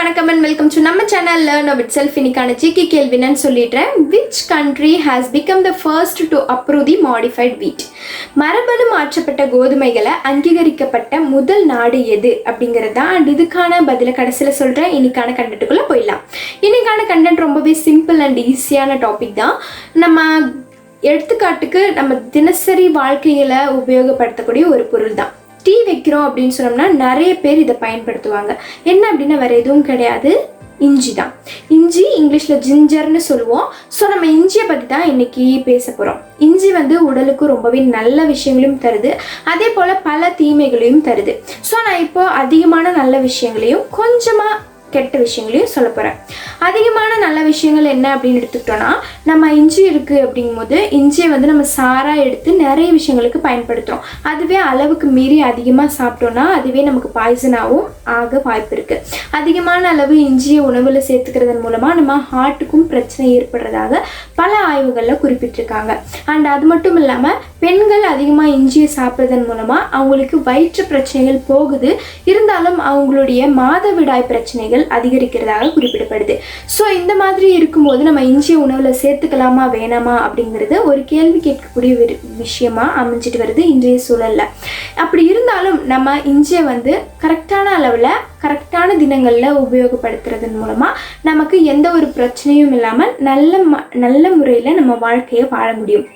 வணக்கம் and welcome to நம்ம channel Learnnowitself. இன்னைக்கான ஜிகே கேள்வி என்னன்னு சொல்லிடுறேன். Which country has become the first to approve the modified wheat? மரபணு மாற்றப்பட்ட கோதுமைகளை அங்கீகரிக்கப்பட்ட முதல் நாடு எது அப்படிங்கிறது தான். அண்ட் இதுக்கான பதிலை கடைசியில் சொல்கிறேன். இன்னைக்கான கண்டென்ட்டுக்குள்ளே போயிடலாம். இன்னைக்கான கண்டென்ட் ரொம்பவே சிம்பிள் அண்ட் ஈஸியான டாபிக் தான். நம்ம எடுத்துக்காட்டுக்கு நம்ம தினசரி வாழ்க்கையில் உபயோகப்படுத்தக்கூடிய ஒரு பொருள் தான். டீ வைக்கிறோம் அப்படின்னு சொன்னோம்னா நிறைய பேர் இதை பயன்படுத்துவாங்க. என்ன அப்படின்னா வேறு எதுவும் கிடையாது, இஞ்சி தான். இஞ்சி இங்கிலீஷில் ஜிஞ்சர்னு சொல்லுவோம். ஸோ நம்ம இஞ்சியை பற்றி தான் இன்றைக்கி பேச போகிறோம். இஞ்சி உடலுக்கு ரொம்பவே நல்ல விஷயங்களையும் தருது, அதே போல் பல தீமைகளையும் தருது. ஸோ நான் இப்போ அதிகமான நல்ல விஷயங்களையும் கொஞ்சமாக கெட்ட விஷயங்களையும் சொல்ல போகிறேன். அதிகமான நல்ல விஷயங்கள் என்ன அப்படின்னு எடுத்துக்கிட்டோன்னா, நம்ம இஞ்சி இருக்குது அப்படிங்கும்போது இஞ்சியை நம்ம சாராக எடுத்து நிறைய விஷயங்களுக்கு பயன்படுத்துகிறோம். அதுவே அளவுக்கு மீறி அதிகமாக சாப்பிட்டோன்னா அதுவே நமக்கு பாய்சனாகவும் ஆக வாய்ப்பு இருக்குது. அதிகமான அளவு இஞ்சியை உணவில் சேர்த்துக்கிறதன் மூலமாக நம்ம ஹார்ட்டுக்கும் பிரச்சனை ஏற்படுறதாக பல ஆய்வுகளில் குறிப்பிட்டிருக்காங்க. அண்ட் அது மட்டும் இல்லாமல் பெண்கள் அதிகமாக இஞ்சியை சாப்பிட்றதன் மூலமாக அவங்களுக்கு வயிற்று பிரச்சனைகள் போகுது, இருந்தாலும் அவங்களுடைய மாதவிடாய் பிரச்சனைகள் அதிகரிக்கிறதாக குறிப்பிடப்படுது. ஸோ இந்த மாதிரி இருக்கும்போது நம்ம இஞ்சியை உணவில் சேர்த்துக்கலாமா வேணாமா அப்படிங்கிறது ஒரு கேள்வி கேட்கக்கூடிய விஷயமா அமைஞ்சிட்டு வருது இன்றைய சூழலில். அப்படி இருந்தாலும் நம்ம இஞ்சியை கரெக்டான அளவில் கரெக்டான தினங்களில் உபயோகப்படுத்துறதன் மூலமாக நமக்கு எந்த ஒரு பிரச்சனையும் இல்லாமல் நல்ல முறையில் நம்ம வாழ்க்கையை வாழ முடியும்.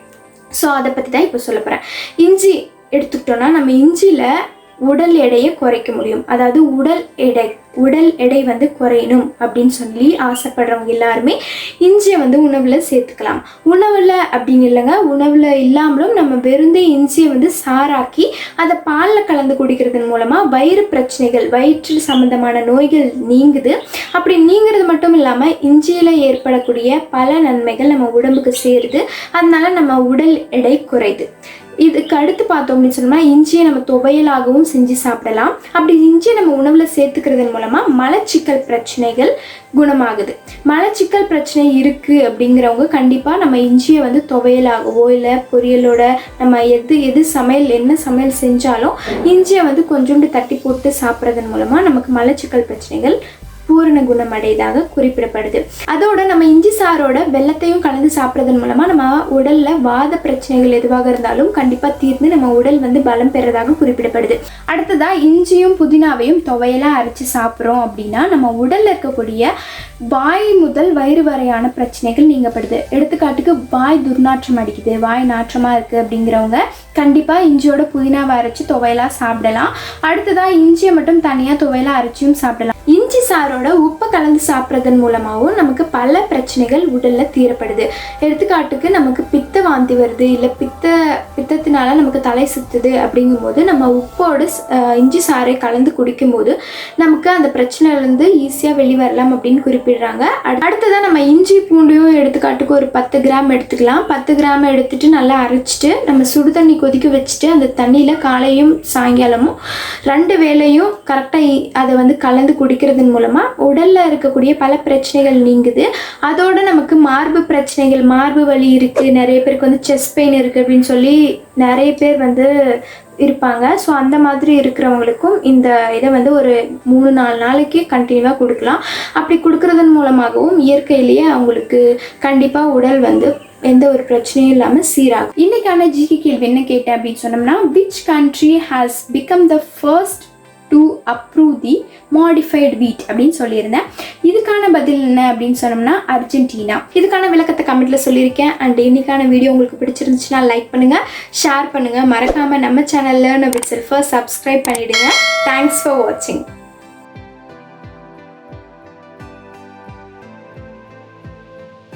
ஸோ அதை பற்றி தான் இப்போ சொல்ல போகிறேன். இஞ்சி எடுத்துக்கிட்டோன்னா நம்ம இஞ்சியில் உடல் எடையை குறைக்க முடியும். அதாவது உடல் எடை குறையணும் அப்படின்னு சொல்லி ஆசைப்படுறவங்க எல்லாருமே இஞ்சியை உணவில் சேர்த்துக்கலாம். உணவில் அப்படின்னு இல்லைங்க, உணவில் இல்லாமலும் நம்ம வெறுந்தே இஞ்சியை சாராக்கி அதை பாலில் கலந்து குடிக்கிறதன் மூலமாக வயிறு பிரச்சனைகள், வயிற்றில் சம்மந்தமான நோய்கள் நீங்குது. அப்படி நீங்கிறது மட்டும் இல்லாமல் இஞ்சியில் ஏற்படக்கூடிய பல நன்மைகள் நம்ம உடம்புக்கு சேருது. அதனால நம்ம உடல் எடை குறையுது. இதுக்கு அடுத்து பார்த்தோம் அப்படின்னு சொன்னோம்னா இஞ்சியை நம்ம துவையலாகவும் செஞ்சு சாப்பிடலாம். அப்படி இஞ்சியை நம்ம உணவில் சேர்த்துக்கிறதன் மூலமாக மலச்சிக்கல் பிரச்சனைகள் குணமாகுது. மலச்சிக்கல் பிரச்சனை இருக்குது அப்படிங்கிறவங்க கண்டிப்பாக நம்ம இஞ்சியை துவையலாகவோ இல்லை பொரியலோட நம்ம எது சமையல் என்ன சமையல் செஞ்சாலும் இஞ்சியை கொஞ்சோண்டு தட்டி போட்டு சாப்பிட்றதன் மூலமாக நமக்கு மலச்சிக்கல் பிரச்சனைகள் பூரண குணம் அடையதாக குறிப்பிடப்படுது. அதோட நம்ம இஞ்சி சாரோட வெள்ளத்தையும் கலந்து சாப்பிட்றதன் மூலமாக நம்ம உடலில் வாத பிரச்சனைகள் எதுவாக இருந்தாலும் கண்டிப்பாக தீர்ந்து நம்ம உடல் பலம் பெறதாக குறிப்பிடப்படுது. அடுத்ததாக இஞ்சியும் புதினாவையும் துவையலாக அரைச்சி சாப்பிட்றோம் அப்படின்னா நம்ம உடலில் இருக்கக்கூடிய வாய் முதல் வயிறு வரையான பிரச்சனைகள் நீங்கப்படுது. எடுத்துக்காட்டுக்கு வாய் துர்நாற்றம் அடிக்குது, வாய் நாற்றமாக இருக்குது அப்படிங்கிறவங்க கண்டிப்பாக இஞ்சியோட புதினாவை அரைச்சி துவையலாக சாப்பிடலாம். அடுத்ததாக இஞ்சியை மட்டும் தனியாக துவையலாக அரைச்சியும் சாப்பிடலாம். இஞ்சி சாரோட உப்பை கலந்து சாப்பிட்றதன் மூலமாகவும் நமக்கு பல பிரச்சனைகள் உடலில் தீரப்படுது. எடுத்துக்காட்டுக்கு நமக்கு பித்த வாந்தி வருது, இல்லை பித்தத்தினால நமக்கு தலை சுற்றுது அப்படிங்கும்போது நம்ம உப்போடு இஞ்சி சாறை கலந்து குடிக்கும்போது நமக்கு அந்த பிரச்சனையிலேருந்து ஈஸியாக வெளிவரலாம் அப்படின்னு குறிப்பிடுறாங்க. அடுத்ததாக நம்ம இஞ்சி பூண்டையும் எடுத்துக்காட்டுக்கு ஒரு 10 கிராம் எடுத்துக்கலாம். 10 கிராம் எடுத்துட்டு நல்லா அரைச்சிட்டு நம்ம சுடு தண்ணி கொதிக்க வச்சுட்டு அந்த தண்ணியில் காலையும் சாயங்காலமும் 2 வேளையும் கரெக்டாக அதை கலந்து குடிக்கிறதன் மூலமாக உடலில் இருக்கக்கூடிய பல பிரச்சனைகள் நீங்குது. அதோட நமக்கு மார்பு பிரச்சனைகள், மார்பு வலி இருக்குது, நிறைய பேருக்கு செஸ்ட் பெயின் இருக்குது அப்படின்னு சொல்லி நிறைய பேர் இருப்பாங்க. ஸோ அந்த மாதிரி இருக்கிறவங்களுக்கும் இந்த இதை ஒரு 3-4 நாளைக்கு கண்டினியூவாக கொடுக்கலாம். அப்படி கொடுக்கறதன் மூலமாகவும் இயற்கையிலேயே அவங்களுக்கு கண்டிப்பாக உடல் எந்த ஒரு பிரச்சனையும் இல்லாமல் சீராகும். இன்னைக்கான ஜிகே கேள்வி என்ன கேட்டேன் அப்படின்னு சொன்னோம்னா, which country has become the first to approve the modified wheat அப்படின்னு சொல்லியிருந்தேன். இதுக்கான பதில் என்ன அப்படின்னு சொன்னோம்னா அர்ஜென்டினா. இதுக்கான விளக்கத்தை கமெண்ட்ல சொல்லியிருக்கேன். அண்ட் இன்னைக்கான வீடியோ உங்களுக்கு பிடிச்சிருந்துச்சுன்னா லைக் பண்ணுங்க, ஷேர் பண்ணுங்க, மறக்காம நம்ம சேனல் Learnnowitself சப்ஸ்கிரைப் பண்ணிடுங்க. தேங்க்ஸ் ஃபார் வாட்சிங்.